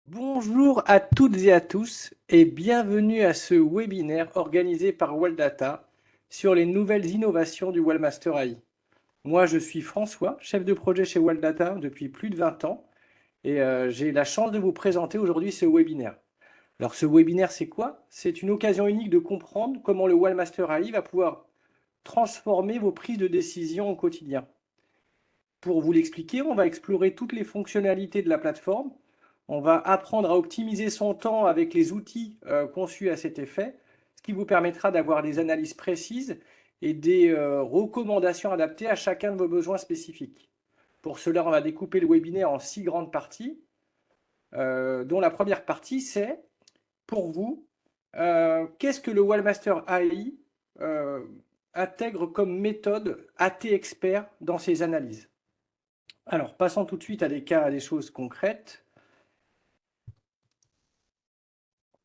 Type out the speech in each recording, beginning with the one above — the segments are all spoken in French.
Bonjour à toutes et à tous et bienvenue à ce webinaire organisé par Waldata sur les nouvelles innovations du Wellmaster AI. Moi, je suis François, chef de projet chez Waldata depuis plus de 20 ans et j'ai la chance de vous présenter aujourd'hui ce webinaire. Alors ce webinaire, c'est quoi? C'est une occasion unique de comprendre comment le Wellmaster AI va pouvoir transformer vos prises de décision au quotidien. Pour vous l'expliquer, on va explorer toutes les fonctionnalités de la plateforme. On va apprendre à optimiser son temps avec les outils conçus à cet effet, ce qui vous permettra d'avoir des analyses précises et des recommandations adaptées à chacun de vos besoins spécifiques. Pour cela, on va découper le webinaire en 6 grandes parties, dont la première partie, c'est pour vous, qu'est-ce que le Wellmaster AI intègre comme méthode AT Expert dans ses analyses? Alors, passons tout de suite à des cas, à des choses concrètes.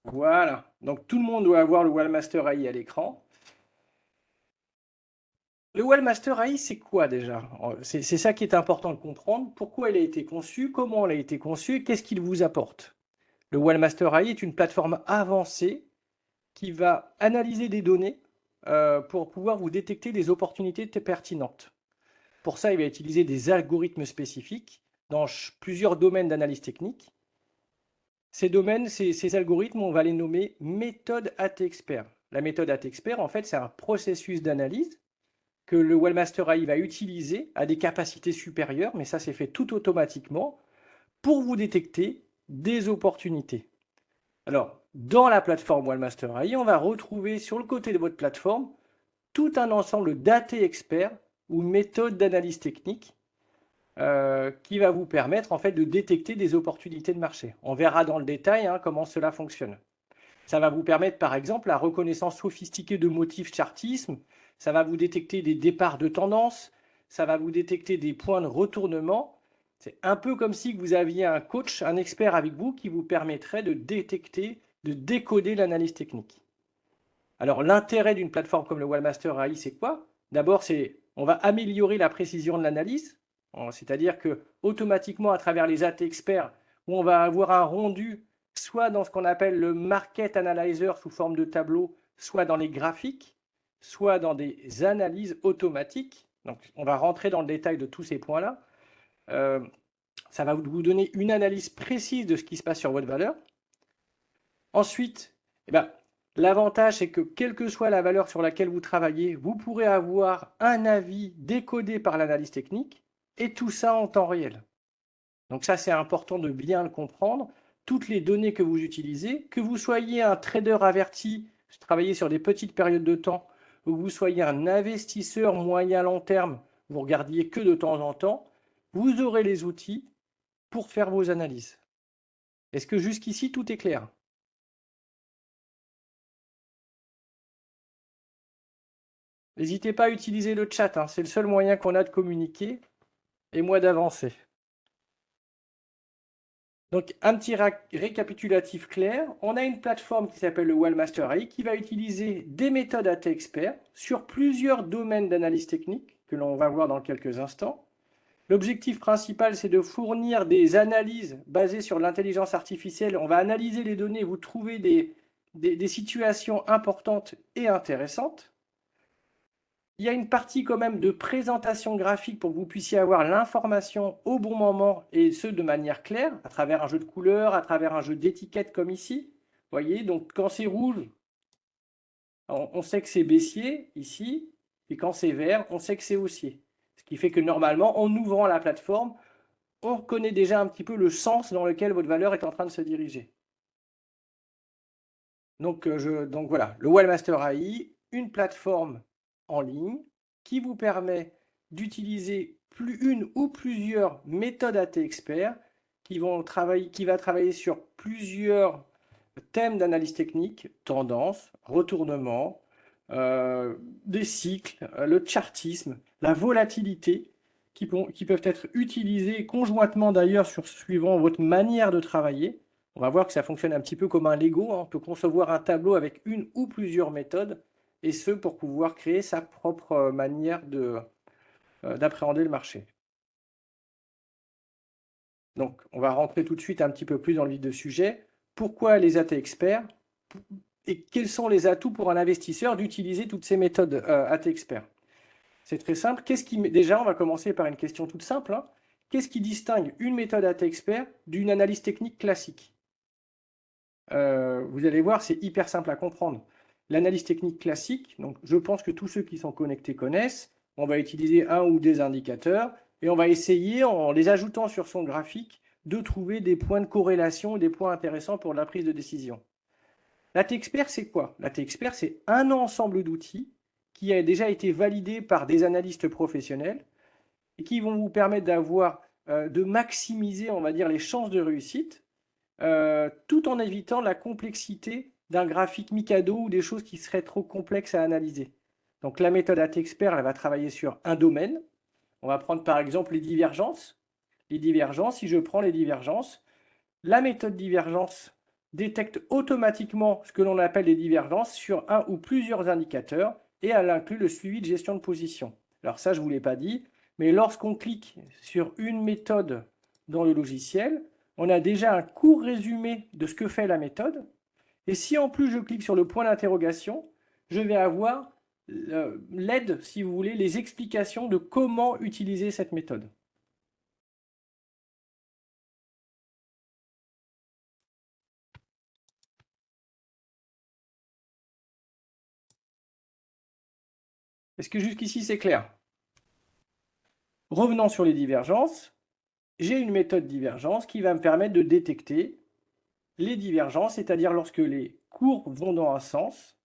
Voilà. Donc, tout le monde doit avoir le Wellmaster AI à l'écran. Le Wellmaster AI, c'est quoi déjà? C'est ça qui est important de comprendre. Pourquoi il a été conçu, comment il a été conçu et qu'est-ce qu'il vous apporte? Le Wellmaster AI est une plateforme avancée qui va analyser des données pour pouvoir vous détecter des opportunités pertinentes. Pour ça, il va utiliser des algorithmes spécifiques dans plusieurs domaines d'analyse technique. Ces domaines, ces algorithmes, on va les nommer méthode AT-Expert. La méthode AT-Expert, en fait, c'est un processus d'analyse que le Wellmaster AI va utiliser à des capacités supérieures, mais ça c'est fait tout automatiquement pour vous détecter des opportunités. Alors, dans la plateforme Wellmaster AI, on va retrouver sur le côté de votre plateforme tout un ensemble d'AT-Experts ou méthodes d'analyse technique qui va vous permettre en fait de détecter des opportunités de marché. On verra dans le détail comment cela fonctionne. Ça va vous permettre par exemple la reconnaissance sophistiquée de motifs chartisme, ça va vous détecter des départs de tendance, ça va vous détecter des points de retournement. C'est un peu comme si vous aviez un coach, un expert avec vous qui vous permettrait de détecter, de décoder l'analyse technique. Alors l'intérêt d'une plateforme comme le Wellmaster AI, c'est quoi? D'abord, c'est on va améliorer la précision de l'analyse, c'est-à-dire que automatiquement à travers les AT experts, où on va avoir un rendu soit dans ce qu'on appelle le market analyzer sous forme de tableau, soit dans les graphiques, soit dans des analyses automatiques. Donc on va rentrer dans le détail de tous ces points-là. Euh, Ça va vous donner une analyse précise de ce qui se passe sur votre valeur. Ensuite, eh ben, l'avantage, c'est que quelle que soit la valeur sur laquelle vous travaillez, vous pourrez avoir un avis décodé par l'analyse technique et tout ça en temps réel. Donc ça, c'est important de bien le comprendre. Toutes les données que vous utilisez, que vous soyez un trader averti, travaillez sur des petites périodes de temps, ou que vous soyez un investisseur moyen long terme, vous regardiez que de temps en temps, vous aurez les outils pour faire vos analyses. Est-ce que jusqu'ici, tout est clair? N'hésitez pas à utiliser le chat, c'est le seul moyen qu'on a de communiquer et moi d'avancer. Donc un petit récapitulatif clair, on a une plateforme qui s'appelle le Wellmaster AI qui va utiliser des méthodes AT Expert sur plusieurs domaines d'analyse technique que l'on va voir dans quelques instants. L'objectif principal, c'est de fournir des analyses basées sur l'intelligence artificielle. On va analyser les données, vous trouver des situations importantes et intéressantes. Il y a une partie quand même de présentation graphique pour que vous puissiez avoir l'information au bon moment et ce de manière claire, à travers un jeu de couleurs, à travers un jeu d'étiquettes comme ici. Vous voyez, donc quand c'est rouge, on sait que c'est baissier ici, et quand c'est vert, on sait que c'est haussier. Ce qui fait que normalement, en ouvrant la plateforme, on connaît déjà un petit peu le sens dans lequel votre valeur est en train de se diriger. Donc voilà, le Wellmaster AI, une plateforme en ligne qui vous permet d'utiliser une ou plusieurs méthodes AT experts qui va travailler sur plusieurs thèmes d'analyse technique, tendance, retournement, des cycles, le chartisme, la volatilité, qui peuvent être utilisés conjointement d'ailleurs suivant votre manière de travailler. On va voir que ça fonctionne un petit peu comme un Lego, On peut concevoir un tableau avec une ou plusieurs méthodes, et ce pour pouvoir créer sa propre manière d'appréhender le marché. Donc, on va rentrer tout de suite un petit peu plus dans le vif du sujet. Pourquoi les AT experts et quels sont les atouts pour un investisseur d'utiliser toutes ces méthodes AT experts? C'est très simple. Déjà, on va commencer par une question toute simple, hein. Qu'est-ce qui distingue une méthode AT expert d'une analyse technique classique? Vous allez voir, c'est hyper simple à comprendre. L'analyse technique classique, donc je pense que tous ceux qui sont connectés connaissent, on va utiliser un ou des indicateurs et on va essayer, en les ajoutant sur son graphique, de trouver des points de corrélation et des points intéressants pour la prise de décision. L'AT-Expert, c'est quoi? L'AT-Expert, c'est un ensemble d'outils qui a déjà été validé par des analystes professionnels et qui vont vous permettre de maximiser, on va dire, les chances de réussite, tout en évitant la complexité d'un graphique Mikado ou des choses qui seraient trop complexes à analyser. Donc la méthode AT-Expert, elle va travailler sur un domaine. On va prendre par exemple les divergences. Les divergences, si je prends les divergences, la méthode divergence détecte automatiquement ce que l'on appelle les divergences sur un ou plusieurs indicateurs et elle inclut le suivi de gestion de position. Alors ça, je ne vous l'ai pas dit, mais lorsqu'on clique sur une méthode dans le logiciel, on a déjà un court résumé de ce que fait la méthode. Et si en plus je clique sur le point d'interrogation, je vais avoir l'aide, si vous voulez, les explications de comment utiliser cette méthode. Est-ce que jusqu'ici c'est clair? Revenons sur les divergences. J'ai une méthode divergence qui va me permettre de détecter les divergences, c'est-à-dire lorsque les cours vont dans un sens.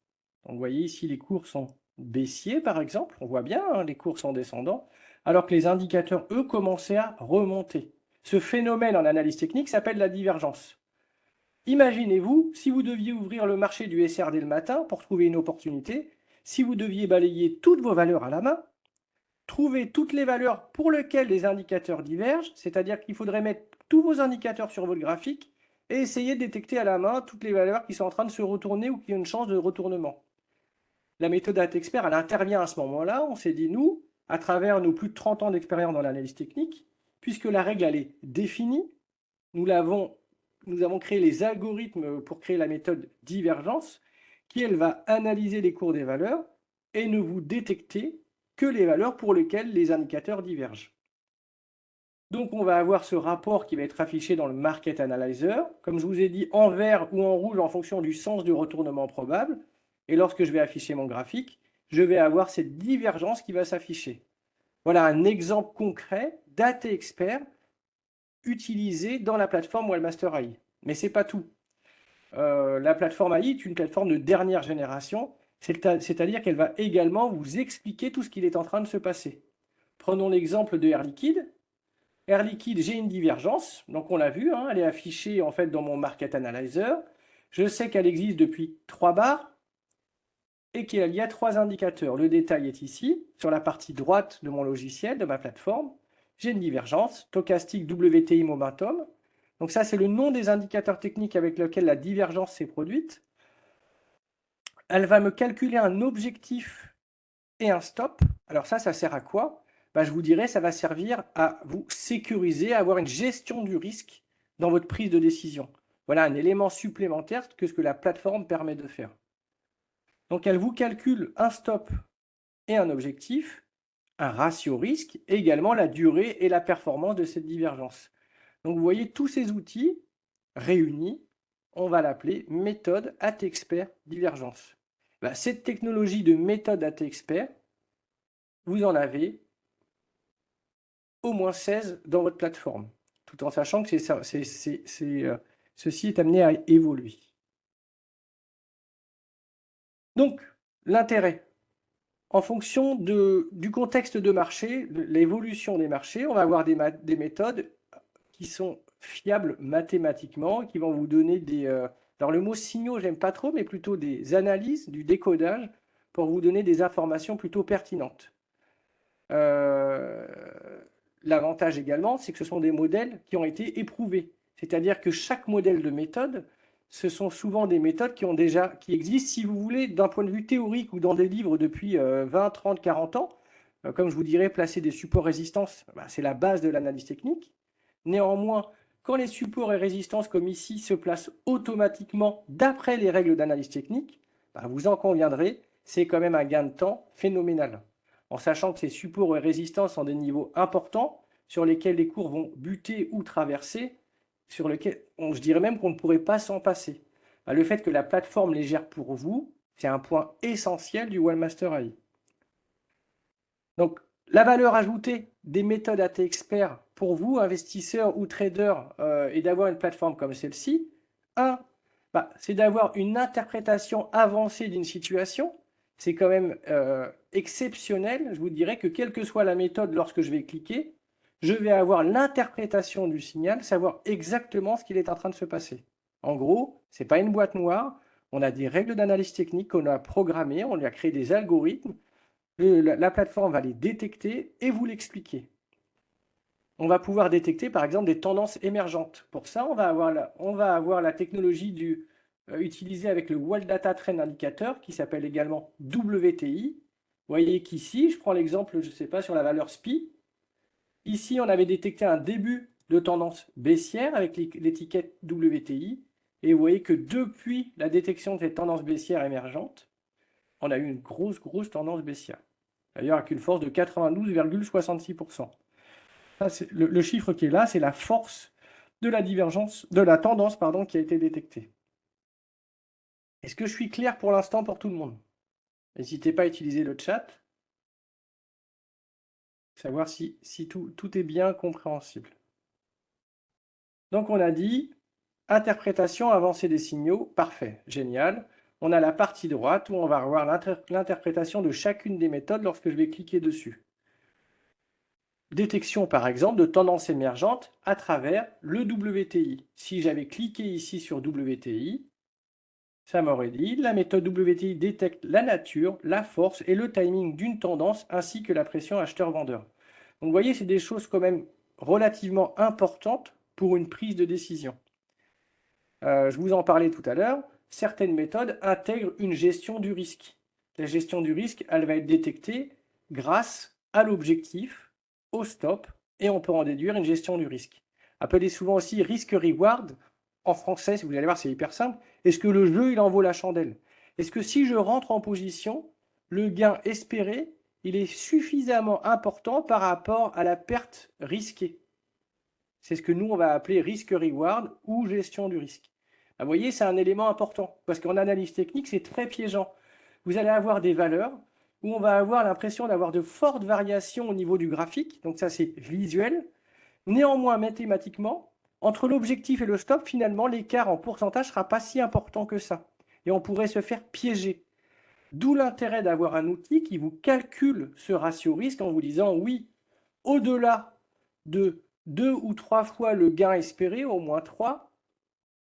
Donc vous voyez ici les cours sont baissiers par exemple, on voit bien, hein, les cours sont descendants, alors que les indicateurs, eux, commençaient à remonter. Ce phénomène en analyse technique s'appelle la divergence. Imaginez-vous, si vous deviez ouvrir le marché du SRD le matin pour trouver une opportunité, si vous deviez balayer toutes vos valeurs à la main, trouver toutes les valeurs pour lesquelles les indicateurs divergent, c'est-à-dire qu'il faudrait mettre tous vos indicateurs sur votre graphique et essayer de détecter à la main toutes les valeurs qui sont en train de se retourner ou qui ont une chance de retournement. La méthode AT-Expert, elle intervient à ce moment-là. On s'est dit, nous, à travers nos plus de 30 ans d'expérience dans l'analyse technique, puisque la règle, elle est définie, nous avons créé les algorithmes pour créer la méthode divergence, qui, elle, va analyser les cours des valeurs et ne vous détecter que les valeurs pour lesquelles les indicateurs divergent. Donc on va avoir ce rapport qui va être affiché dans le Market Analyzer, comme je vous ai dit, en vert ou en rouge en fonction du sens du retournement probable. Et lorsque je vais afficher mon graphique, je vais avoir cette divergence qui va s'afficher. Voilà un exemple concret d'AT Expert utilisé dans la plateforme Webmaster AI. Mais ce n'est pas tout. La plateforme AI est une plateforme de dernière génération, c'est-à-dire qu'elle va également vous expliquer tout ce qu'il est en train de se passer. Prenons l'exemple de Air Liquide. Air Liquide, j'ai une divergence, donc on l'a vu, hein, elle est affichée en fait dans mon Market Analyzer. Je sais qu'elle existe depuis 3 barres et qu'il y a 3 indicateurs. Le détail est ici, sur la partie droite de mon logiciel, de ma plateforme. J'ai une divergence, stochastique WTI Momentum. Donc ça, c'est le nom des indicateurs techniques avec lesquels la divergence s'est produite. Elle va me calculer un objectif et un stop. Alors ça sert à quoi? Je vous dirais, ça va servir à vous sécuriser, à avoir une gestion du risque dans votre prise de décision. Voilà un élément supplémentaire que ce que la plateforme permet de faire. Donc elle vous calcule un stop et un objectif, un ratio risque, et également la durée et la performance de cette divergence. Donc vous voyez tous ces outils réunis, on va l'appeler méthode AT-Expert divergence. Cette technologie de méthode AT-Expert, vous en avez au moins 16 dans votre plateforme, tout en sachant que ceci est amené à évoluer. Donc, l'intérêt, en fonction du contexte de marché, de l'évolution des marchés, on va avoir des méthodes qui sont fiables mathématiquement, qui vont vous donner alors le mot signaux, j'aime pas trop, mais plutôt des analyses, du décodage, pour vous donner des informations plutôt pertinentes. L'avantage également, c'est que ce sont des modèles qui ont été éprouvés. C'est-à-dire que chaque modèle de méthode, ce sont souvent des méthodes qui existent, si vous voulez, d'un point de vue théorique ou dans des livres depuis 20, 30, 40 ans. Comme je vous dirais, placer des supports résistance, c'est la base de l'analyse technique. Néanmoins, quand les supports et résistances comme ici se placent automatiquement d'après les règles d'analyse technique, bah, vous en conviendrez, c'est quand même un gain de temps phénoménal. En sachant que ces supports et résistances ont des niveaux importants sur lesquels les cours vont buter ou traverser, sur lesquels je dirais même qu'on ne pourrait pas s'en passer. Bah, le fait que la plateforme les gère pour vous, c'est un point essentiel du Wallmaster AI. Donc, la valeur ajoutée des méthodes AT Expert pour vous, investisseurs ou traders, et d'avoir une plateforme comme celle-ci, c'est d'avoir une interprétation avancée d'une situation. C'est quand même exceptionnel. Je vous dirais que quelle que soit la méthode, lorsque je vais cliquer, je vais avoir l'interprétation du signal, savoir exactement ce qu'il est en train de se passer. En gros, ce n'est pas une boîte noire. On a des règles d'analyse technique qu'on a programmées, on lui a créé des algorithmes. La plateforme va les détecter et vous l'expliquer. On va pouvoir détecter par exemple des tendances émergentes. Pour ça, on va avoir la technologie utilisée avec le World Data Trend Indicator qui s'appelle également WTI. Vous voyez qu'ici, je prends l'exemple, je ne sais pas, sur la valeur SPI. Ici, on avait détecté un début de tendance baissière avec l'étiquette WTI. Et vous voyez que depuis la détection de cette tendance baissière émergente, on a eu une grosse tendance baissière. D'ailleurs, avec une force de 92,66%. Le chiffre qui est là, c'est la force de la divergence, de la tendance, pardon, qui a été détectée. Est-ce que je suis clair pour l'instant pour tout le monde? N'hésitez pas à utiliser le chat, savoir si tout est bien compréhensible. Donc on a dit interprétation avancée des signaux, parfait, génial. On a la partie droite où on va avoir l'interprétation de chacune des méthodes lorsque je vais cliquer dessus. Détection par exemple de tendances émergentes à travers le WTI. Si j'avais cliqué ici sur WTI, ça m'aurait dit la méthode WTI détecte la nature, la force et le timing d'une tendance ainsi que la pression acheteur-vendeur. Donc vous voyez, c'est des choses quand même relativement importantes pour une prise de décision. Je vous en parlais tout à l'heure, certaines méthodes intègrent une gestion du risque. La gestion du risque, elle va être détectée grâce à l'objectif, au stop, et on peut en déduire une gestion du risque. Appelé souvent aussi risque-reward, en français, si vous allez voir, c'est hyper simple. Est-ce que le jeu, il en vaut la chandelle? Est-ce que si je rentre en position, le gain espéré, il est suffisamment important par rapport à la perte risquée? C'est ce que nous, on va appeler risque-reward ou gestion du risque. Vous voyez, c'est un élément important, parce qu'en analyse technique, c'est très piégeant. Vous allez avoir des valeurs où on va avoir l'impression d'avoir de fortes variations au niveau du graphique, donc ça c'est visuel. Néanmoins, mathématiquement, entre l'objectif et le stop, finalement, l'écart en pourcentage ne sera pas si important que ça. Et on pourrait se faire piéger. D'où l'intérêt d'avoir un outil qui vous calcule ce ratio risque en vous disant oui, au-delà de 2 ou 3 fois le gain espéré, au moins 3,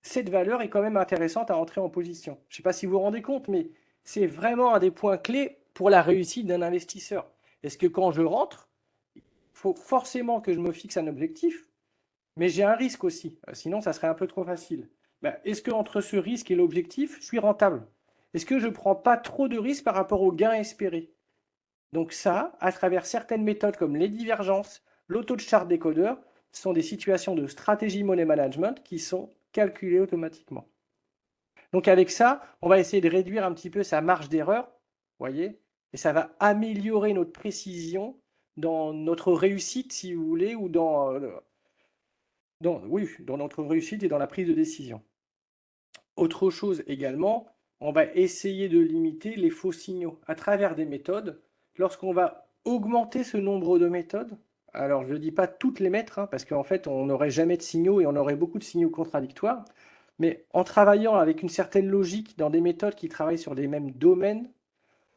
cette valeur est quand même intéressante à entrer en position. Je ne sais pas si vous vous rendez compte, mais c'est vraiment un des points clés pour la réussite d'un investisseur. Est-ce que quand je rentre, il faut forcément que je me fixe un objectif, mais j'ai un risque aussi, sinon ça serait un peu trop facile. Est-ce qu'entre ce risque et l'objectif, je suis rentable? Est-ce que je ne prends pas trop de risques par rapport au gain espéré? Donc ça, à travers certaines méthodes comme les divergences, l'auto-chart décodeur, ce sont des situations de stratégie money management qui sont calculées automatiquement. Donc avec ça, on va essayer de réduire un petit peu sa marge d'erreur, voyez, et ça va améliorer notre précision dans notre réussite, si vous voulez, ou dans notre réussite et dans la prise de décision. Autre chose également, on va essayer de limiter les faux signaux à travers des méthodes. Lorsqu'on va augmenter ce nombre de méthodes, alors je ne dis pas toutes les mettre, parce qu'en fait on n'aurait jamais de signaux et on aurait beaucoup de signaux contradictoires, mais en travaillant avec une certaine logique dans des méthodes qui travaillent sur les mêmes domaines,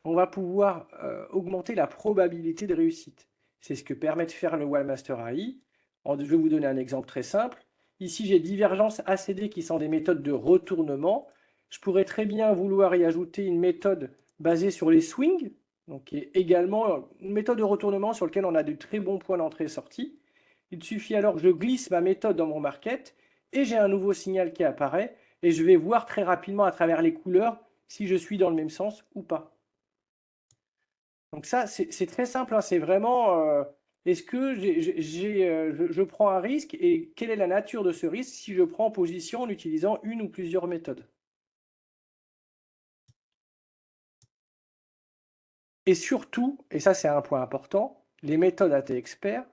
on va pouvoir augmenter la probabilité de réussite. C'est ce que permet de faire le Wallmaster AI. Je vais vous donner un exemple très simple. Ici, j'ai divergence ACD qui sont des méthodes de retournement. Je pourrais très bien vouloir y ajouter une méthode basée sur les swings, donc qui est également une méthode de retournement sur laquelle on a de très bons points d'entrée et sortie. Il suffit alors que je glisse ma méthode dans mon market et j'ai un nouveau signal qui apparaît et je vais voir très rapidement à travers les couleurs si je suis dans le même sens ou pas. Donc ça, c'est très simple, hein, c'est vraiment est-ce que je prends un risque et quelle est la nature de ce risque si je prends position en utilisant une ou plusieurs méthodes? Et surtout, et ça c'est un point important, les méthodes AT Expert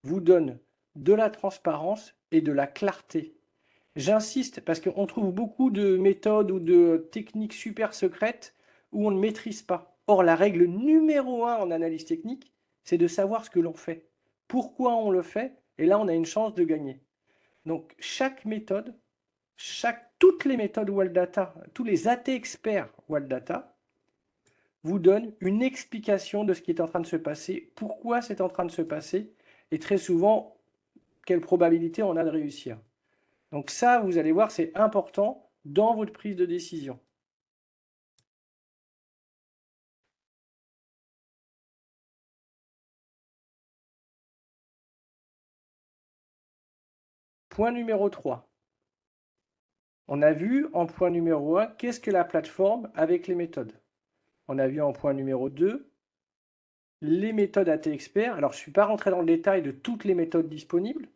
vous donnent de la transparence et de la clarté. J'insiste parce qu'on trouve beaucoup de méthodes ou de techniques super secrètes où on ne maîtrise pas. Or, la règle numéro un en analyse technique, c'est de savoir ce que l'on fait, pourquoi on le fait, et là, on a une chance de gagner. Donc, chaque méthode, toutes les méthodes Waldata, tous les AT experts Waldata vous donnent une explication de ce qui est en train de se passer, pourquoi c'est en train de se passer, et très souvent, quelle probabilité on a de réussir. Donc ça, vous allez voir, c'est important dans votre prise de décision. Point numéro 3. On a vu en point numéro 1, qu'est-ce que la plateforme avec les méthodes. On a vu en point numéro 2, les méthodes AT Expert. Alors, je ne suis pas rentré dans le détail de toutes les méthodes disponibles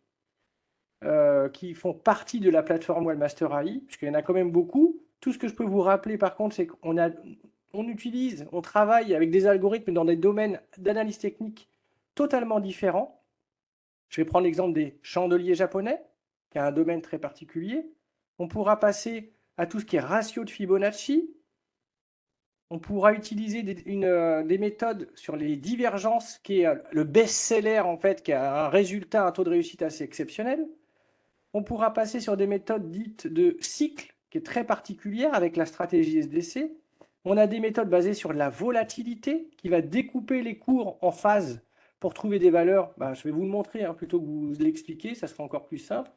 qui font partie de la plateforme Webmaster AI, puisqu'il y en a quand même beaucoup. Tout ce que je peux vous rappeler, par contre, c'est on travaille avec des algorithmes dans des domaines d'analyse technique totalement différents. Je vais prendre l'exemple des chandeliers japonais, qui est un domaine très particulier. On pourra passer à tout ce qui est ratio de Fibonacci. On pourra utiliser des méthodes sur les divergences, qui est le best-seller en fait, qui a un résultat, un taux de réussite assez exceptionnel. On pourra passer sur des méthodes dites de cycle, qui est très particulière avec la stratégie SDC. On a des méthodes basées sur la volatilité, qui va découper les cours en phases pour trouver des valeurs. Je vais vous le montrer plutôt que vous l'expliquer, ça sera encore plus simple.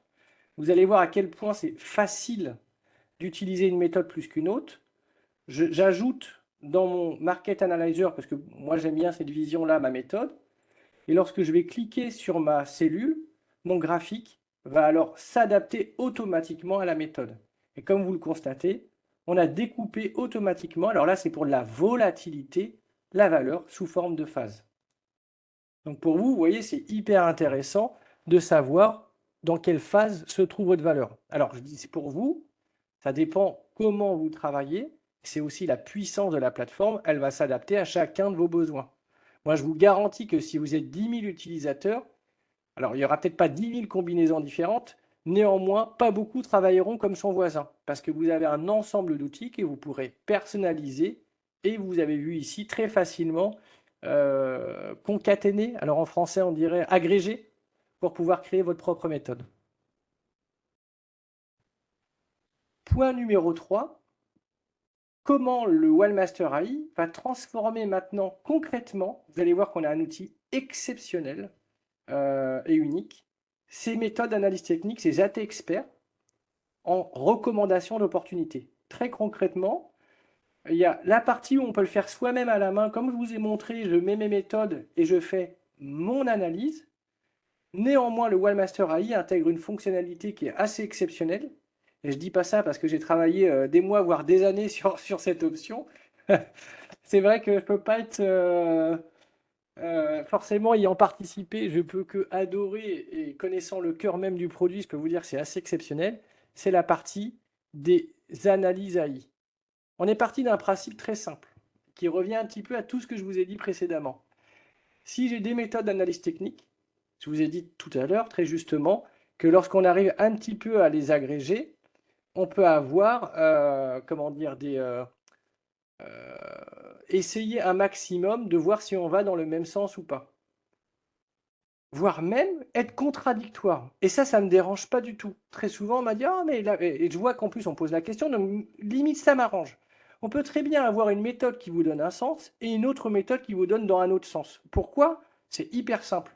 Vous allez voir à quel point c'est facile d'utiliser une méthode plus qu'une autre. J'ajoute dans mon Market Analyzer, parce que moi j'aime bien cette vision-là, ma méthode, et lorsque je vais cliquer sur ma cellule, mon graphique va alors s'adapter automatiquement à la méthode. Et comme vous le constatez, on a découpé automatiquement, alors là c'est pour la volatilité, la valeur sous forme de phase. Donc pour vous, vous voyez, c'est hyper intéressant de savoir dans quelle phase se trouve votre valeur. Alors je dis c'est pour vous, ça dépend comment vous travaillez, c'est aussi la puissance de la plateforme, elle va s'adapter à chacun de vos besoins. Moi je vous garantis que si vous êtes 10 000 utilisateurs, alors il n'y aura peut-être pas 10 000 combinaisons différentes, néanmoins pas beaucoup travailleront comme son voisin, parce que vous avez un ensemble d'outils que vous pourrez personnaliser, et vous avez vu ici très facilement concaténer, alors en français on dirait agréger, pour pouvoir créer votre propre méthode. Point numéro 3, comment le Webmaster AI va transformer maintenant concrètement, vous allez voir qu'on a un outil exceptionnel et unique, ces méthodes d'analyse technique, ces AT experts, en recommandation d'opportunités. Très concrètement, il y a la partie où on peut le faire soi-même à la main. Comme je vous ai montré, je mets mes méthodes et je fais mon analyse. Néanmoins, le Webmaster AI intègre une fonctionnalité qui est assez exceptionnelle. Et je ne dis pas ça parce que j'ai travaillé des mois, voire des années sur cette option. C'est vrai que je ne peux pas être forcément ayant participé, je peux que adorer et connaissant le cœur même du produit, je peux vous dire que c'est assez exceptionnel. C'est la partie des analyses AI. On est parti d'un principe très simple qui revient un petit peu à tout ce que je vous ai dit précédemment. Si j'ai des méthodes d'analyse technique, je vous ai dit tout à l'heure très justement que lorsqu'on arrive un petit peu à les agréger, on peut avoir comment dire essayer un maximum de voir si on va dans le même sens ou pas. Voire même être contradictoire. Et ça ne me dérange pas du tout. Très souvent, on m'a dit, ah, mais là, et je vois qu'en plus, on pose la question, donc limite, ça m'arrange. On peut très bien avoir une méthode qui vous donne un sens et une autre méthode qui vous donne dans un autre sens. Pourquoi? C'est hyper simple.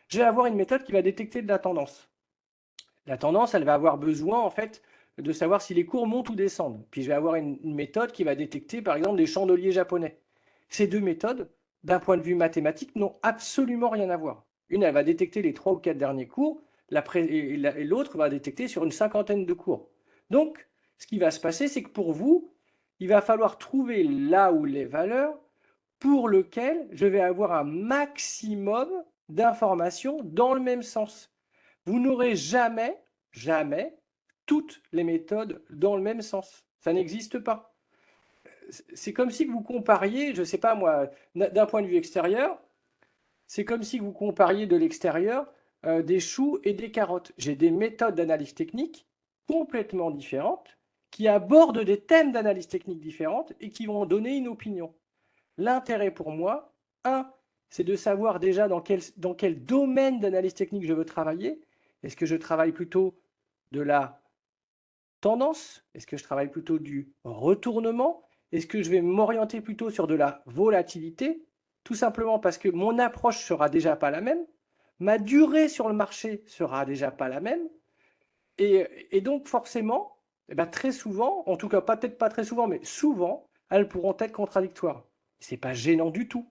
Je vais avoir une méthode qui va détecter de la tendance. La tendance, elle va avoir besoin, en fait, de savoir si les cours montent ou descendent. Puis je vais avoir une méthode qui va détecter, par exemple, les chandeliers japonais. Ces deux méthodes, d'un point de vue mathématique, n'ont absolument rien à voir. Une, elle va détecter les 3 ou 4 derniers cours, et l'autre va détecter sur une cinquantaine de cours. Donc, ce qui va se passer, c'est que pour vous, il va falloir trouver là où les valeurs pour lesquelles je vais avoir un maximum d'informations dans le même sens. Vous n'aurez jamais, jamais toutes les méthodes dans le même sens. Ça n'existe pas. C'est comme si vous compariez, je ne sais pas moi, d'un point de vue extérieur, c'est comme si vous compariez de l'extérieur des choux et des carottes. J'ai des méthodes d'analyse technique complètement différentes qui abordent des thèmes d'analyse technique différentes et qui vont donner une opinion. L'intérêt pour moi, c'est de savoir déjà dans quel domaine d'analyse technique je veux travailler. Est-ce que je travaille plutôt de la tendance? Est-ce que je travaille plutôt du retournement? Est-ce que je vais m'orienter plutôt sur de la volatilité? Tout simplement parce que mon approche sera déjà pas la même, ma durée sur le marché sera déjà pas la même, et donc forcément, eh ben, très souvent, en tout cas peut-être pas très souvent, mais souvent, elles pourront être contradictoires. C'est pas gênant du tout.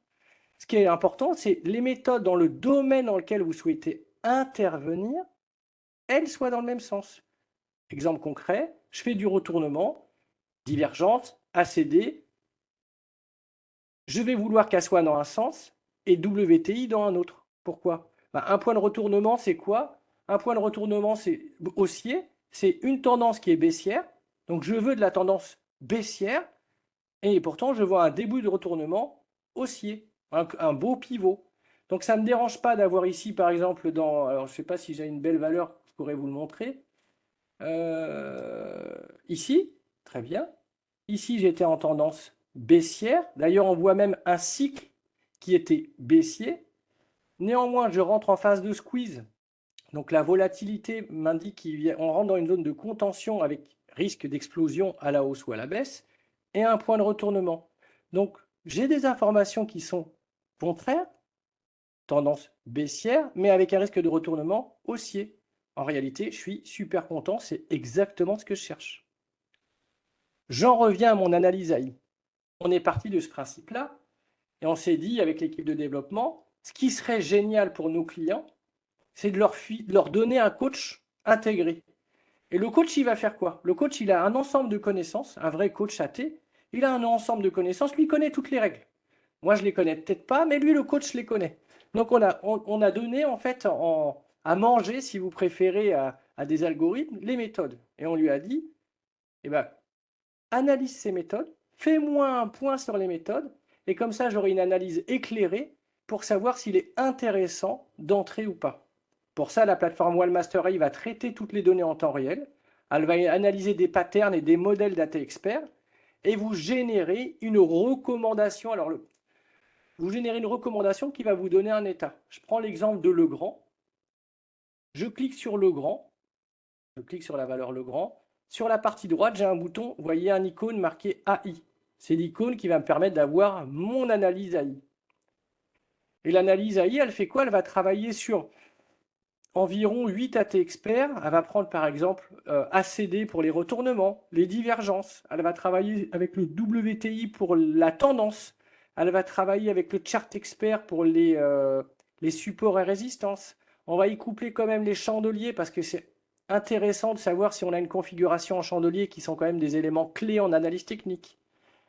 Ce qui est important, c'est les méthodes dans le domaine dans lequel vous souhaitez intervenir, elles soient dans le même sens. Exemple concret, je fais du retournement, divergence, ACD, je vais vouloir qu'elle soit dans un sens et WTI dans un autre. Pourquoi? Un point de retournement, c'est quoi? Un point de retournement, c'est haussier, c'est une tendance qui est baissière, donc je veux de la tendance baissière, et pourtant je vois un début de retournement haussier, un beau pivot. Donc ça ne me dérange pas d'avoir ici, par exemple, alors je ne sais pas si j'ai une belle valeur, je pourrais vous le montrer. Ici, très bien. Ici, j'étais en tendance baissière. D'ailleurs, on voit même un cycle qui était baissier. Néanmoins, je rentre en phase de squeeze. Donc la volatilité m'indique qu'on rentre dans une zone de contention avec risque d'explosion à la hausse ou à la baisse et un point de retournement. Donc j'ai des informations qui sont contraires, tendance baissière, mais avec un risque de retournement haussier. En réalité, je suis super content, c'est exactement ce que je cherche. J'en reviens à mon analyse AI. On est parti de ce principe-là et on s'est dit avec l'équipe de développement, ce qui serait génial pour nos clients, c'est de leur donner un coach intégré. Et le coach, il va faire quoi? Le coach, il a un ensemble de connaissances, un vrai coach AT, il a un ensemble de connaissances, lui connaît toutes les règles. Moi, je les connais peut-être pas, mais lui, le coach, les connaît. Donc, on a donné, en fait, à manger, si vous préférez, à des algorithmes, les méthodes. Et on lui a dit, eh ben, analyse ces méthodes, fais-moi un point sur les méthodes, et comme ça, j'aurai une analyse éclairée pour savoir s'il est intéressant d'entrer ou pas. Pour ça, la plateforme Wallmaster AI va traiter toutes les données en temps réel, elle va analyser des patterns et des modèles data experts, et vous générer une recommandation. Alors, vous générez une recommandation qui va vous donner un état. Je prends l'exemple de Legrand. Je clique sur Legrand. Je clique sur la valeur Legrand. Sur la partie droite, j'ai un bouton, vous voyez un icône marqué AI. C'est l'icône qui va me permettre d'avoir mon analyse AI. Et l'analyse AI, elle fait quoi? Elle va travailler sur environ 8 AT experts. Elle va prendre par exemple ACD pour les retournements, les divergences. Elle va travailler avec le WTI pour la tendance. Elle va travailler avec le chart expert pour les supports et résistances. On va y coupler quand même les chandeliers parce que c'est intéressant de savoir si on a une configuration en chandelier qui sont quand même des éléments clés en analyse technique.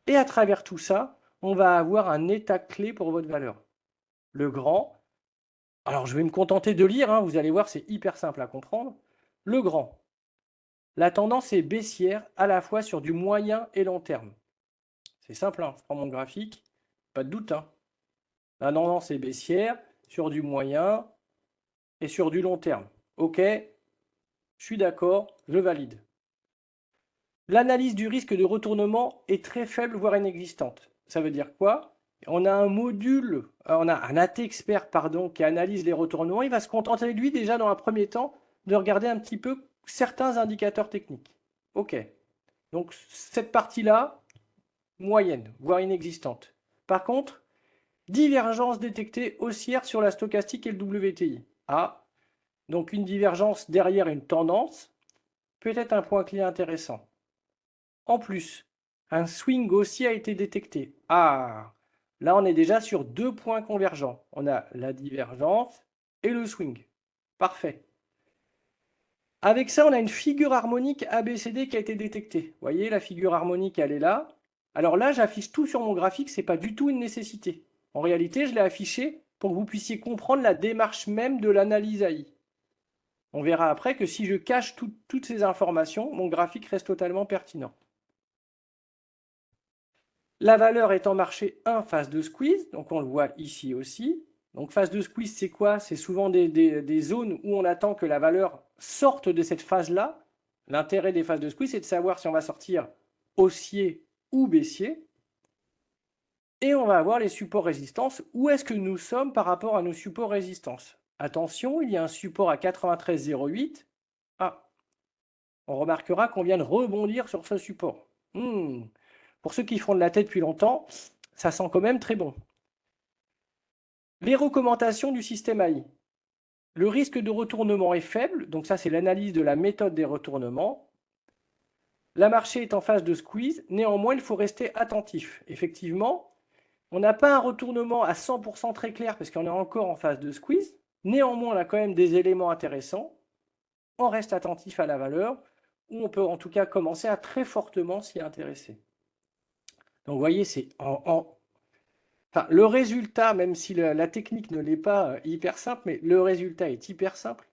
Et à travers tout ça, on va avoir un état clé pour votre valeur. Le grand, alors je vais me contenter de lire, hein, vous allez voir, c'est hyper simple à comprendre. Le grand, la tendance est baissière à la fois sur du moyen et long terme. C'est simple, hein, je prends mon graphique, pas de doute. Hein. La tendance est baissière sur du moyen et sur du long terme. Ok, je suis d'accord, je valide. L'analyse du risque de retournement est très faible, voire inexistante. Ça veut dire quoi? On a un module, on a un AT expert, pardon, qui analyse les retournements. Il va se contenter, lui, déjà dans un premier temps, de regarder un petit peu certains indicateurs techniques. Ok. Donc, cette partie-là, moyenne, voire inexistante. Par contre, divergence détectée haussière sur la stochastique et le WTI. Ah, donc une divergence derrière une tendance, peut-être un point clé intéressant. En plus, un swing haussier a été détecté. Ah, là on est déjà sur 2 points convergents. On a la divergence et le swing. Parfait. Avec ça, on a une figure harmonique ABCD qui a été détectée. Vous voyez, la figure harmonique, elle est là. Alors là, j'affiche tout sur mon graphique, ce n'est pas du tout une nécessité. En réalité, je l'ai affiché pour que vous puissiez comprendre la démarche même de l'analyse AI. On verra après que si je cache toutes ces informations, mon graphique reste totalement pertinent. La valeur est en marché 1, phase de squeeze, donc on le voit ici aussi. Donc phase de squeeze, c'est quoi? C'est souvent des zones où on attend que la valeur sorte de cette phase-là. L'intérêt des phases de squeeze, c'est de savoir si on va sortir haussier ou baissier. Et on va avoir les supports résistances. Où est-ce que nous sommes par rapport à nos supports résistances? Attention, il y a un support à 93,08. Ah, on remarquera qu'on vient de rebondir sur ce support. Pour ceux qui font de la tête depuis longtemps, ça sent quand même très bon. Les recommandations du système AI. Le risque de retournement est faible, donc ça c'est l'analyse de la méthode des retournements. La marché est en phase de squeeze, néanmoins il faut rester attentif. Effectivement, on n'a pas un retournement à 100% très clair parce qu'on est encore en phase de squeeze. Néanmoins, on a quand même des éléments intéressants. On reste attentif à la valeur, ou on peut en tout cas commencer à très fortement s'y intéresser. Donc vous voyez, c'est enfin, le résultat, même si la technique ne l'est pas hyper simple, mais le résultat est hyper simple.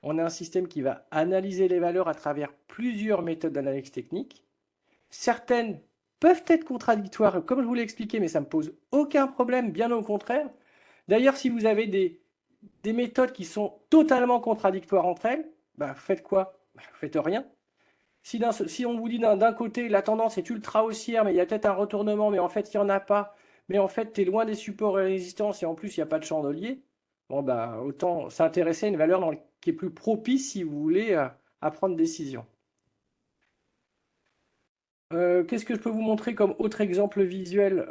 On a un système qui va analyser les valeurs à travers plusieurs méthodes d'analyse technique. Certaines peuvent être contradictoires, comme je vous l'ai expliqué, mais ça ne me pose aucun problème, bien au contraire. D'ailleurs, si vous avez des méthodes qui sont totalement contradictoires entre elles, bah, faites quoi? Bah, faites rien. Si on vous dit d'un côté la tendance est ultra haussière, mais il y a peut-être un retournement, mais en fait il n'y en a pas, mais en fait tu es loin des supports et résistances et en plus il n'y a pas de chandelier, bon bah autant s'intéresser à une valeur qui est plus propice si vous voulez à prendre décision. Qu'est-ce que je peux vous montrer comme autre exemple visuel?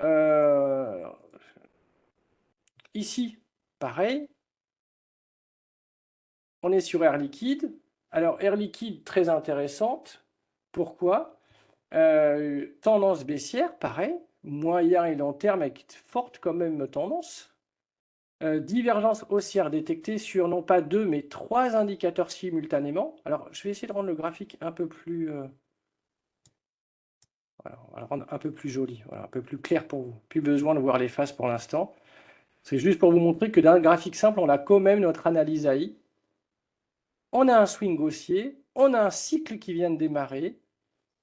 Ici, pareil, on est sur Air Liquide. Alors Air Liquide, très intéressante. Pourquoi? Tendance baissière, pareil, moyen et long terme avec forte quand même tendance. Divergence haussière détectée sur non pas deux mais trois indicateurs simultanément. Alors je vais essayer de rendre le graphique un peu plus, voilà, on va le rendre un peu plus joli, voilà, un peu plus clair pour vous. Plus besoin de voir les faces pour l'instant. C'est juste pour vous montrer que d'un graphique simple, on a quand même notre analyse AI. On a un swing haussier, on a un cycle qui vient de démarrer.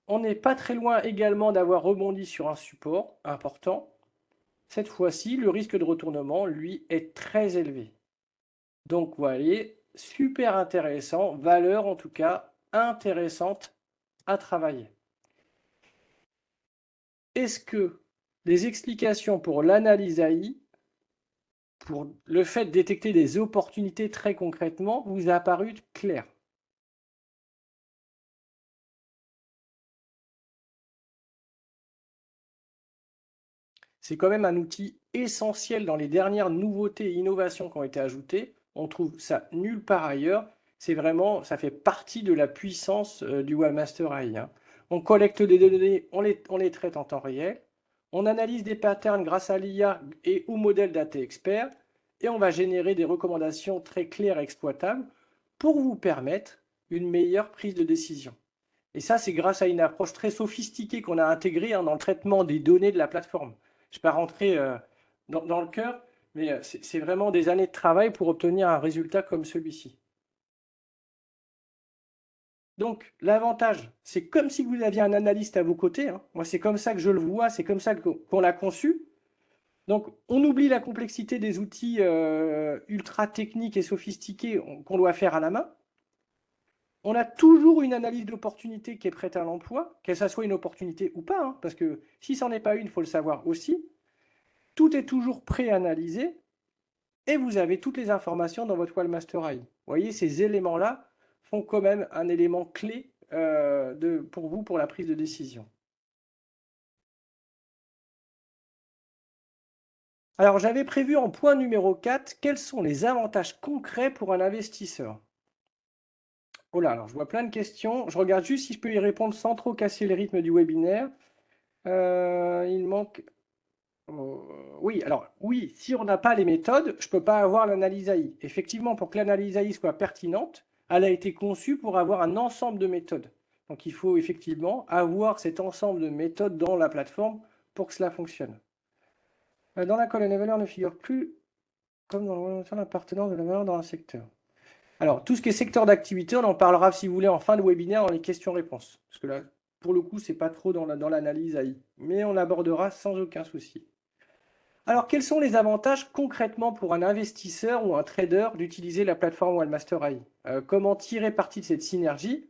On n'est pas très loin également d'avoir rebondi sur un support important. Cette fois-ci, le risque de retournement, lui, est très élevé. Donc, vous voyez, super intéressant, valeur en tout cas intéressante à travailler. Est-ce que les explications pour l'analyse AI, pour le fait de détecter des opportunités très concrètement, vous a paru clair? C'est quand même un outil essentiel dans les dernières nouveautés et innovations qui ont été ajoutées. On trouve ça nulle part ailleurs. C'est vraiment, ça fait partie de la puissance du Webmaster AI, hein. On collecte des données, on les traite en temps réel. On analyse des patterns grâce à l'IA et au modèle Data Expert. Et on va générer des recommandations très claires et exploitables pour vous permettre une meilleure prise de décision. Et ça, c'est grâce à une approche très sophistiquée qu'on a intégrée dans le traitement des données de la plateforme. Je ne vais pas rentrer dans le cœur, mais c'est vraiment des années de travail pour obtenir un résultat comme celui-ci. Donc, l'avantage, c'est comme si vous aviez un analyste à vos côtés, hein. Moi, c'est comme ça que je le vois, c'est comme ça qu'on l'a conçu. Donc, on oublie la complexité des outils ultra techniques et sophistiqués qu'on doit faire à la main. On a toujours une analyse d'opportunité qui est prête à l'emploi, que ça soit une opportunité ou pas, hein, parce que si ça n'en est pas une, il faut le savoir aussi. Tout est toujours pré-analysé et vous avez toutes les informations dans votre Webmaster AI. Vous voyez, ces éléments-là font quand même un élément clé pour vous pour la prise de décision. Alors, j'avais prévu en point numéro 4, quels sont les avantages concrets pour un investisseur? Oh là, alors je vois plein de questions. Je regarde juste si je peux y répondre sans trop casser le rythme du webinaire. Il manque. Oui, alors oui, si on n'a pas les méthodes, je ne peux pas avoir l'analyse AI. Effectivement, pour que l'analyse AI soit pertinente, elle a été conçue pour avoir un ensemble de méthodes. Donc il faut effectivement avoir cet ensemble de méthodes dans la plateforme pour que cela fonctionne. Dans la colonne valeur ne figure plus comme dans l'appartenance de la valeur dans un secteur. Alors, tout ce qui est secteur d'activité, on en parlera, si vous voulez, en fin de webinaire dans les questions-réponses. Parce que là, pour le coup, c'est pas trop dans l'analyse AI. Mais on abordera sans aucun souci. Alors, quels sont les avantages concrètement pour un investisseur ou un trader d'utiliser la plateforme Wildmaster AI? Comment tirer parti de cette synergie?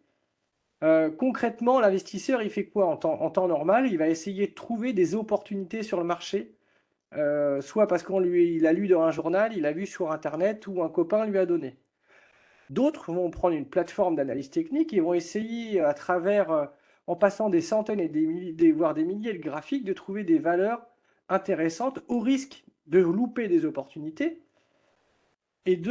Concrètement, l'investisseur, il fait quoi en temps normal? Il va essayer de trouver des opportunités sur le marché, soit parce il a lu dans un journal, il a vu sur Internet ou un copain lui a donné. D'autres vont prendre une plateforme d'analyse technique et vont essayer, à travers, en passant des centaines et des milliers, voire des milliers de graphiques, de trouver des valeurs intéressantes au risque de louper des opportunités. Et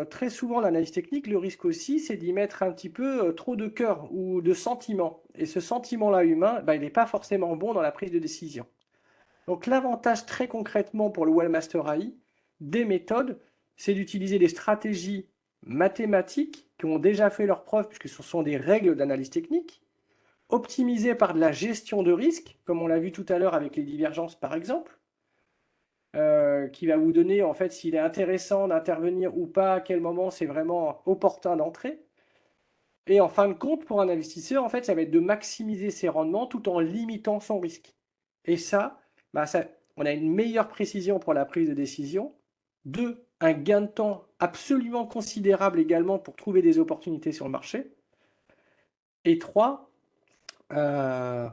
très souvent, l'analyse technique, le risque aussi, c'est d'y mettre un petit peu trop de cœur ou de sentiment. Et ce sentiment-là humain, il n'est pas forcément bon dans la prise de décision. Donc l'avantage très concrètement pour le Wellmaster AI, des méthodes, c'est d'utiliser des stratégies mathématiques qui ont déjà fait leurs preuves, puisque ce sont des règles d'analyse technique, optimisées par de la gestion de risque, comme on l'a vu tout à l'heure avec les divergences par exemple, qui va vous donner en fait s'il est intéressant d'intervenir ou pas, à quel moment c'est vraiment opportun d'entrer. Et en fin de compte, pour un investisseur, en fait, ça va être de maximiser ses rendements tout en limitant son risque. Et ça, on a une meilleure précision pour la prise de décision. Deux, un gain de temps absolument considérable également pour trouver des opportunités sur le marché. Et trois, en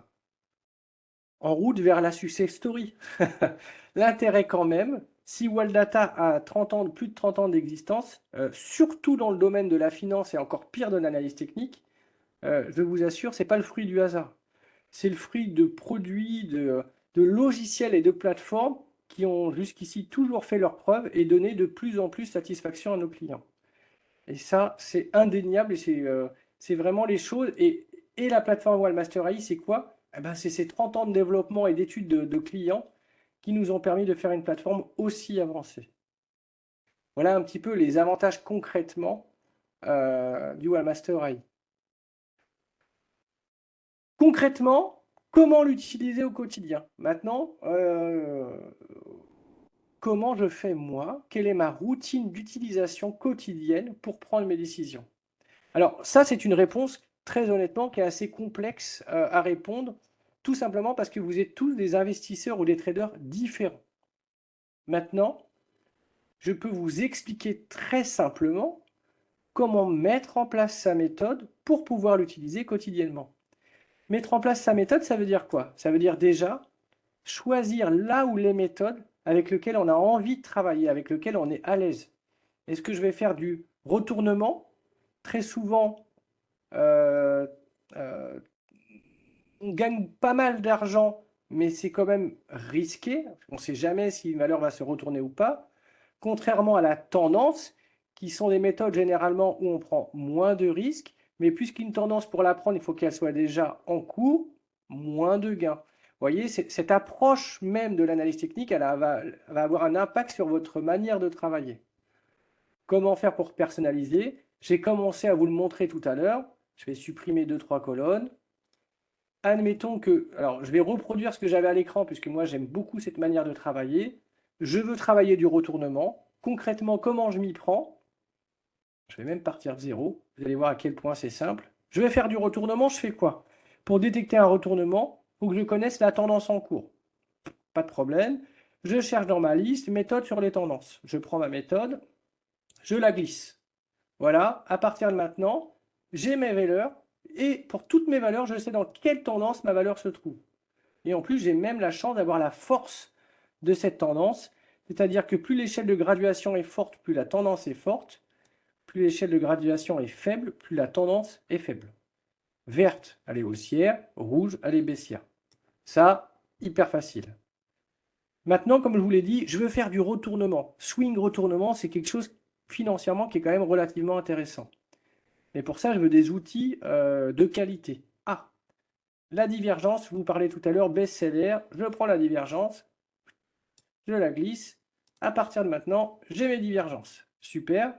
route vers la success story. L'intérêt quand même, si Waldata a 30 ans, plus de 30 ans d'existence, surtout dans le domaine de la finance et encore pire de l'analyse technique, je vous assure, ce n'est pas le fruit du hasard. C'est le fruit de produits, de logiciels et de plateformes qui ont jusqu'ici toujours fait leurs preuves et donné de plus en plus satisfaction à nos clients. Et ça, c'est indéniable et c'est vraiment les choses. Et la plateforme Wildmaster AI, c'est quoi? Eh ben, c'est ces 30 ans de développement et d'études de clients qui nous ont permis de faire une plateforme aussi avancée. Voilà un petit peu les avantages concrètement du Wildmaster AI. Concrètement, comment l'utiliser au quotidien? Maintenant, comment je fais moi? Quelle est ma routine d'utilisation quotidienne pour prendre mes décisions? Alors ça, c'est une réponse, très honnêtement, qui est assez complexe à répondre, tout simplement parce que vous êtes tous des investisseurs ou des traders différents. Maintenant, je peux vous expliquer très simplement comment mettre en place sa méthode pour pouvoir l'utiliser quotidiennement. Mettre en place sa méthode, ça veut dire quoi? Ça veut dire déjà choisir là où les méthodes avec lesquelles on a envie de travailler, avec lesquelles on est à l'aise. Est-ce que je vais faire du retournement? Très souvent, euh, euh, on gagne pas mal d'argent, mais c'est quand même risqué. On ne sait jamais si une valeur va se retourner ou pas. Contrairement à la tendance, qui sont des méthodes généralement où on prend moins de risques, mais puisqu'une tendance pour la prendre, il faut qu'elle soit déjà en cours, moins de gains. Vous voyez, cette approche même de l'analyse technique, va avoir un impact sur votre manière de travailler. Comment faire pour personnaliser? J'ai commencé à vous le montrer tout à l'heure. Je vais supprimer 2-3 colonnes. Admettons que, alors je vais reproduire ce que j'avais à l'écran, puisque moi j'aime beaucoup cette manière de travailler. Je veux travailler du retournement. Concrètement, comment je m'y prends? Je vais même partir de zéro. Vous allez voir à quel point c'est simple. Je vais faire du retournement, je fais quoi? Pour détecter un retournement, il faut que je connaisse la tendance en cours. Pas de problème. Je cherche dans ma liste méthode sur les tendances. Je prends ma méthode, je la glisse. Voilà, à partir de maintenant, j'ai mes valeurs et pour toutes mes valeurs, je sais dans quelle tendance ma valeur se trouve. Et en plus, j'ai même la chance d'avoir la force de cette tendance, c'est-à-dire que plus l'échelle de graduation est forte, plus la tendance est forte, plus l'échelle de graduation est faible, plus la tendance est faible. Verte, elle est haussière, rouge, elle est baissière. Ça, hyper facile. Maintenant, comme je vous l'ai dit, je veux faire du retournement. Swing retournement, c'est quelque chose financièrement qui est quand même relativement intéressant. Mais pour ça, je veux des outils de qualité. Ah, la divergence, vous parlez tout à l'heure, best-seller, je prends la divergence, je la glisse. À partir de maintenant, j'ai mes divergences. Super.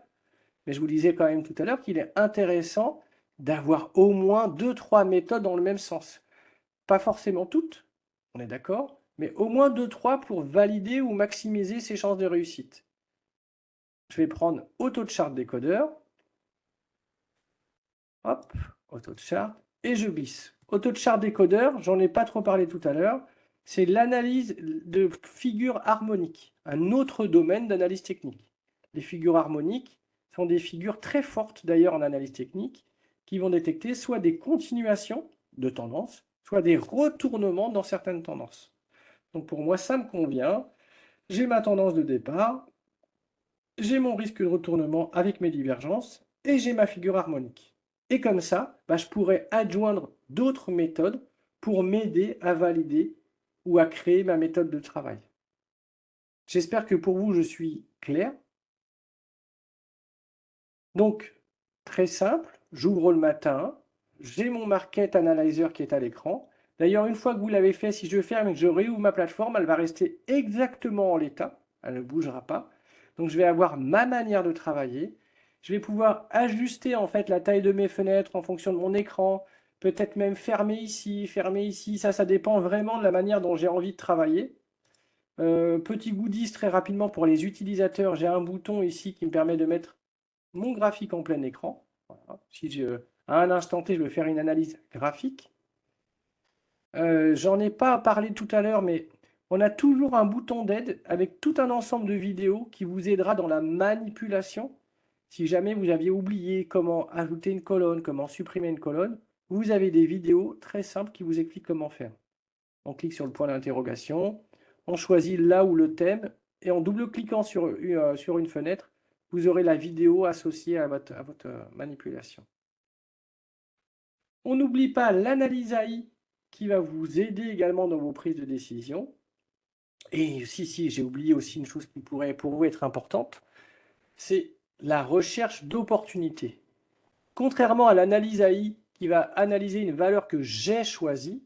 Mais je vous disais quand même tout à l'heure qu'il est intéressant d'avoir au moins 2-3 méthodes dans le même sens. Pas forcément toutes, on est d'accord, mais au moins 2-3 pour valider ou maximiser ses chances de réussite. Je vais prendre AutoChart décodeur. Hop, AutoChart. Et je glisse. AutoChart décodeur, j'en ai pas trop parlé tout à l'heure. C'est l'analyse de figures harmoniques, un autre domaine d'analyse technique. Les figures harmoniques sont des figures très fortes d'ailleurs en analyse technique qui vont détecter soit des continuations de tendances, soit des retournements dans certaines tendances. Donc pour moi, ça me convient. J'ai ma tendance de départ, j'ai mon risque de retournement avec mes divergences et j'ai ma figure harmonique. Et comme ça, je pourrais adjoindre d'autres méthodes pour m'aider à valider ou à créer ma méthode de travail. J'espère que pour vous, je suis clair. Donc, très simple, j'ouvre le matin, j'ai mon Market Analyzer qui est à l'écran. D'ailleurs, une fois que vous l'avez fait, si je ferme et que je réouvre ma plateforme, elle va rester exactement en l'état, elle ne bougera pas. Donc, je vais avoir ma manière de travailler. Je vais pouvoir ajuster en fait la taille de mes fenêtres en fonction de mon écran, peut-être même fermer ici, fermer ici. Ça dépend vraiment de la manière dont j'ai envie de travailler. Petit goodies très rapidement pour les utilisateurs, j'ai un bouton ici qui me permet de mettre mon graphique en plein écran. Voilà. Si à un instant T, je veux faire une analyse graphique. J'en ai pas parlé tout à l'heure, mais on a toujours un bouton d'aide avec tout un ensemble de vidéos qui vous aidera dans la manipulation. Si jamais vous aviez oublié comment ajouter une colonne, comment supprimer une colonne, vous avez des vidéos très simples qui vous expliquent comment faire. On clique sur le point d'interrogation, on choisit là où le thème, et en double-cliquant sur une fenêtre, vous aurez la vidéo associée à votre manipulation. On n'oublie pas l'analyse AI qui va vous aider également dans vos prises de décision. Et si, j'ai oublié aussi une chose qui pourrait pour vous être importante, c'est la recherche d'opportunités. Contrairement à l'analyse AI qui va analyser une valeur que j'ai choisie,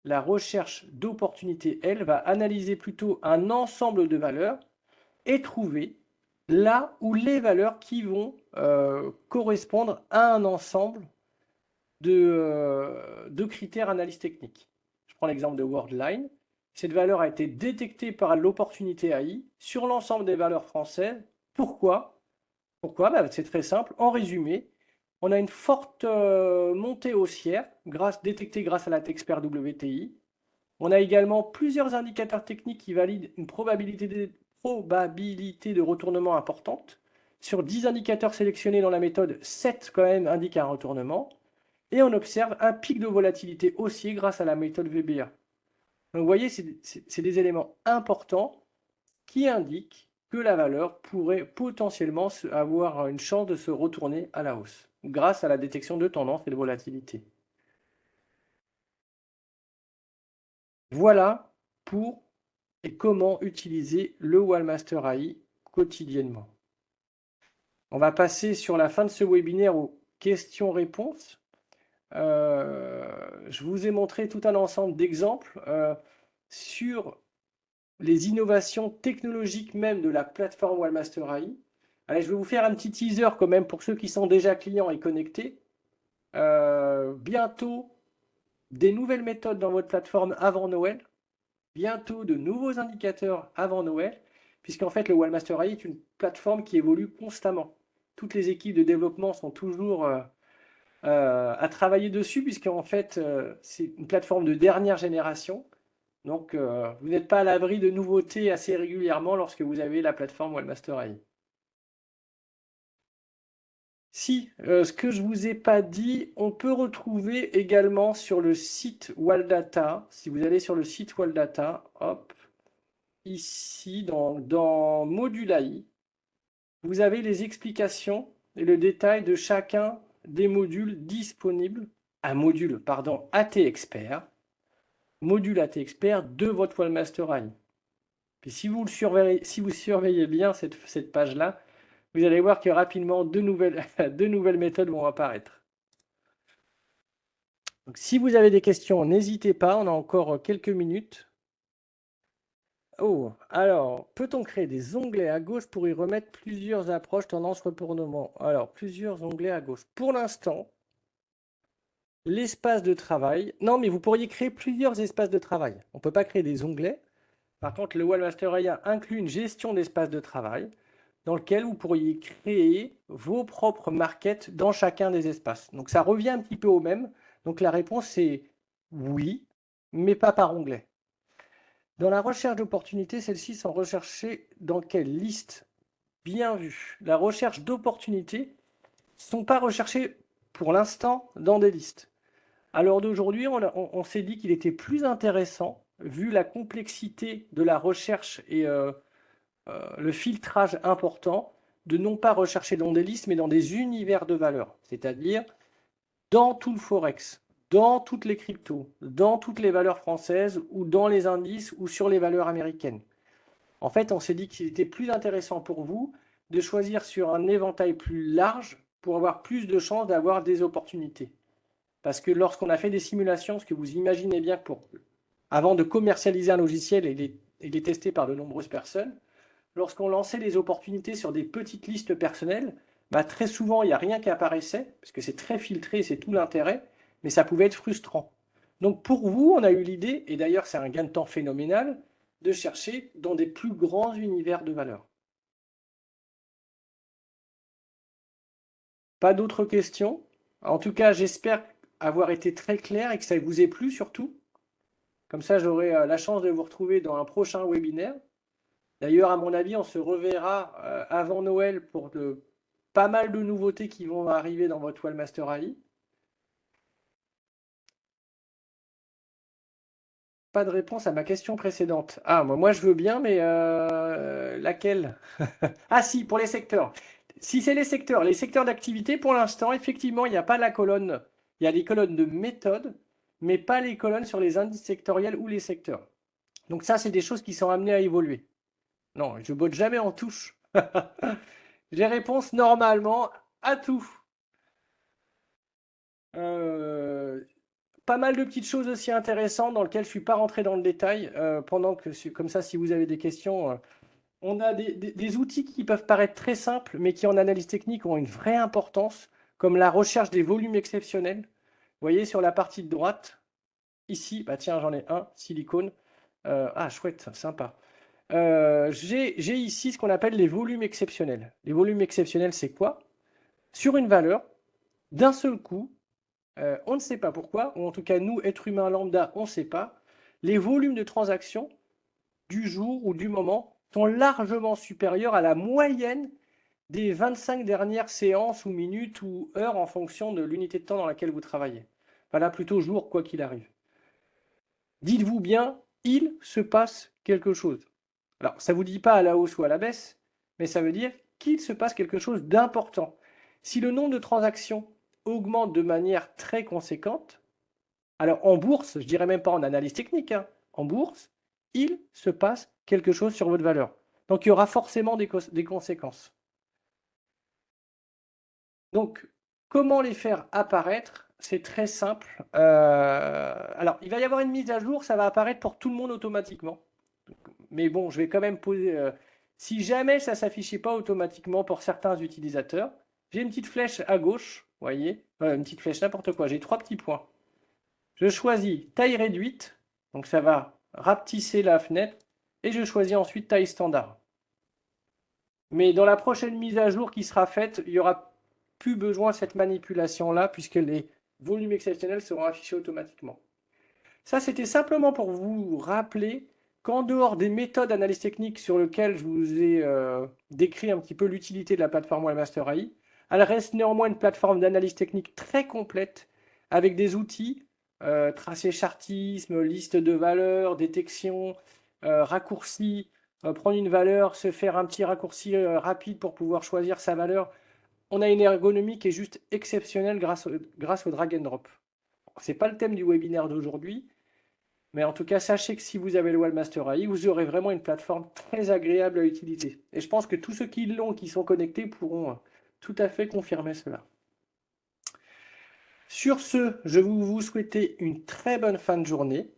la recherche d'opportunités, elle, va analyser plutôt un ensemble de valeurs et trouver là où les valeurs qui vont correspondre à un ensemble de critères analyse technique. Je prends l'exemple de Worldline. Cette valeur a été détectée par l'opportunité AI sur l'ensemble des valeurs françaises. Pourquoi? C'est très simple. En résumé, on a une forte montée haussière détectée grâce à la Texpert WTI. On a également plusieurs indicateurs techniques qui valident une probabilité de retournement importante. Sur 10 indicateurs sélectionnés dans la méthode, 7 quand même indiquent un retournement. Et on observe un pic de volatilité haussier grâce à la méthode VBA. Donc vous voyez, c'est des éléments importants qui indiquent que la valeur pourrait potentiellement avoir une chance de se retourner à la hausse grâce à la détection de tendance et de volatilité. Voilà pour et comment utiliser le Wallmaster AI quotidiennement. On va passer sur la fin de ce webinaire aux questions-réponses. Je vous ai montré tout un ensemble d'exemples sur les innovations technologiques même de la plateforme Wallmaster AI. Allez, je vais vous faire un petit teaser quand même pour ceux qui sont déjà clients et connectés. Bientôt, des nouvelles méthodes dans votre plateforme avant Noël. Bientôt, de nouveaux indicateurs avant Noël, puisqu'en fait, le Wallmaster AI est une plateforme qui évolue constamment. Toutes les équipes de développement sont toujours à travailler dessus, puisqu'en fait, c'est une plateforme de dernière génération. Donc, vous n'êtes pas à l'abri de nouveautés assez régulièrement lorsque vous avez la plateforme Wallmaster AI. Si, ce que je ne vous ai pas dit, on peut retrouver également sur le site Walldata, si vous allez sur le site Walldata, hop, ici dans Module AI, vous avez les explications et le détail de chacun des modules disponibles, AT Expert, module AT Expert de votre Wallmaster AI. Puis si vous surveillez bien cette page-là, vous allez voir que rapidement deux nouvelles méthodes vont apparaître. Donc, si vous avez des questions, n'hésitez pas, on a encore quelques minutes. Oh, alors, peut-on créer des onglets à gauche pour y remettre plusieurs approches tendance retournement? Alors, plusieurs onglets à gauche. Pour l'instant, l'espace de travail. Non, mais vous pourriez créer plusieurs espaces de travail. On ne peut pas créer des onglets. Par contre, le Wallmaster AI inclut une gestion d'espace de travail. dans lequel vous pourriez créer vos propres markets dans chacun des espaces. Donc ça revient un petit peu au même. Donc la réponse est oui, mais pas par onglet. Dans la recherche d'opportunités, celles-ci sont recherchées dans quelle liste? Bien vu. La recherche d'opportunités ne sont pas recherchées pour l'instant dans des listes. À l'heure d'aujourd'hui, on s'est dit qu'il était plus intéressant, vu la complexité de la recherche et le filtrage important, de non pas rechercher dans des listes, mais dans des univers de valeurs. C'est-à-dire dans tout le forex, dans toutes les cryptos, dans toutes les valeurs françaises, ou dans les indices, ou sur les valeurs américaines. En fait, on s'est dit qu'il était plus intéressant pour vous de choisir sur un éventail plus large pour avoir plus de chances d'avoir des opportunités. Parce que lorsqu'on a fait des simulations, ce que vous imaginez bien que avant de commercialiser un logiciel et les tester par de nombreuses personnes, lorsqu'on lançait les opportunités sur des petites listes personnelles, bah très souvent, il n'y a rien qui apparaissait, parce que c'est très filtré, c'est tout l'intérêt, mais ça pouvait être frustrant. Donc pour vous, on a eu l'idée, et d'ailleurs c'est un gain de temps phénoménal, de chercher dans des plus grands univers de valeurs. Pas d'autres questions? En tout cas, j'espère avoir été très clair et que ça vous ait plu surtout. Comme ça, j'aurai la chance de vous retrouver dans un prochain webinaire. D'ailleurs, à mon avis, on se reverra avant Noël pour pas mal de nouveautés qui vont arriver dans votre Wallmaster AI. Pas de réponse à ma question précédente. Ah, moi je veux bien, mais laquelle? Ah si, pour les secteurs. Si c'est les secteurs d'activité, pour l'instant, effectivement, il n'y a pas la colonne. Il y a des colonnes de méthode, mais pas les colonnes sur les indices sectoriels ou les secteurs. Donc ça, c'est des choses qui sont amenées à évoluer. Non, je botte jamais en touche. J'ai réponse normalement à tout. Euh, Pas mal de petites choses aussi intéressantes dans lesquelles je ne suis pas rentré dans le détail. Pendant que, comme ça, si vous avez des questions, on a des outils qui peuvent paraître très simples, mais qui en analyse technique ont une vraie importance, comme la recherche des volumes exceptionnels. Vous voyez sur la partie de droite, ici, bah tiens, j'en ai un, silicone. Ah, chouette, sympa. J'ai ici ce qu'on appelle les volumes exceptionnels. Les volumes exceptionnels, c'est quoi? Sur une valeur, d'un seul coup, on ne sait pas pourquoi, ou en tout cas nous, êtres humains lambda, on ne sait pas, les volumes de transactions du jour ou du moment sont largement supérieurs à la moyenne des 25 dernières séances ou minutes ou heures en fonction de l'unité de temps dans laquelle vous travaillez. Voilà, plutôt jour, quoi qu'il arrive. Dites-vous bien, il se passe quelque chose. Alors, ça ne vous dit pas à la hausse ou à la baisse, mais ça veut dire qu'il se passe quelque chose d'important. Si le nombre de transactions augmente de manière très conséquente, alors en bourse, je dirais même pas en analyse technique, hein, en bourse, il se passe quelque chose sur votre valeur. Donc il y aura forcément des conséquences. Donc, comment les faire apparaître? C'est très simple. Alors, il va y avoir une mise à jour, ça va apparaître pour tout le monde automatiquement. Mais bon, je vais quand même poser. Si jamais ça ne s'affichait pas automatiquement pour certains utilisateurs, j'ai une petite flèche à gauche, vous voyez, une petite flèche, n'importe quoi, j'ai trois petits points. Je choisis taille réduite, donc ça va rapetisser la fenêtre, et je choisis ensuite taille standard. Mais dans la prochaine mise à jour qui sera faite, il n'y aura plus besoin de cette manipulation-là, puisque les volumes exceptionnels seront affichés automatiquement. Ça, c'était simplement pour vous rappeler qu'en dehors des méthodes d'analyse technique sur lesquelles je vous ai décrit un petit peu l'utilité de la plateforme Webmaster AI, elle reste néanmoins une plateforme d'analyse technique très complète avec des outils, tracé chartisme, liste de valeurs, détection, raccourci, prendre une valeur, se faire un petit raccourci rapide pour pouvoir choisir sa valeur. On a une ergonomie qui est juste exceptionnelle grâce au drag and drop. Ce n'est pas le thème du webinaire d'aujourd'hui, mais en tout cas, sachez que si vous avez le Wallmaster AI, vous aurez vraiment une plateforme très agréable à utiliser. Et je pense que tous ceux qui l'ont, qui sont connectés, pourront tout à fait confirmer cela. Sur ce, je vais vous souhaiter une très bonne fin de journée.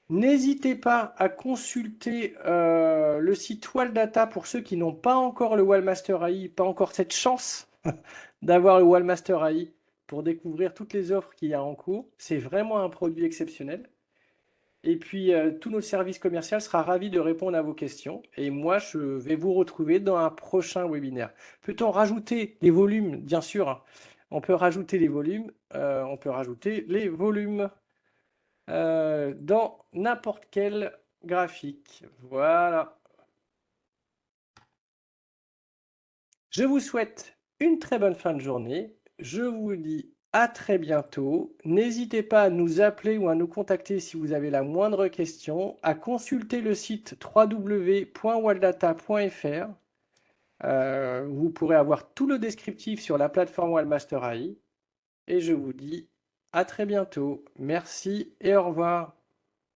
N'hésitez pas à consulter le site Walldata pour ceux qui n'ont pas encore le Wallmaster AI, pas encore cette chance d'avoir le Wallmaster AI pour découvrir toutes les offres qu'il y a en cours. C'est vraiment un produit exceptionnel. Et puis, tout notre service commercial sera ravi de répondre à vos questions. Et moi, je vais vous retrouver dans un prochain webinaire. Peut-on rajouter des volumes? Bien sûr, hein. On peut rajouter des volumes. On peut rajouter les volumes dans n'importe quel graphique. Voilà. Je vous souhaite une très bonne fin de journée. Je vous dis à très bientôt. N'hésitez pas à nous appeler ou à nous contacter si vous avez la moindre question, à consulter le site www.waldata.fr. Vous pourrez avoir tout le descriptif sur la plateforme Wildmaster AI. Et je vous dis à très bientôt. Merci et au revoir.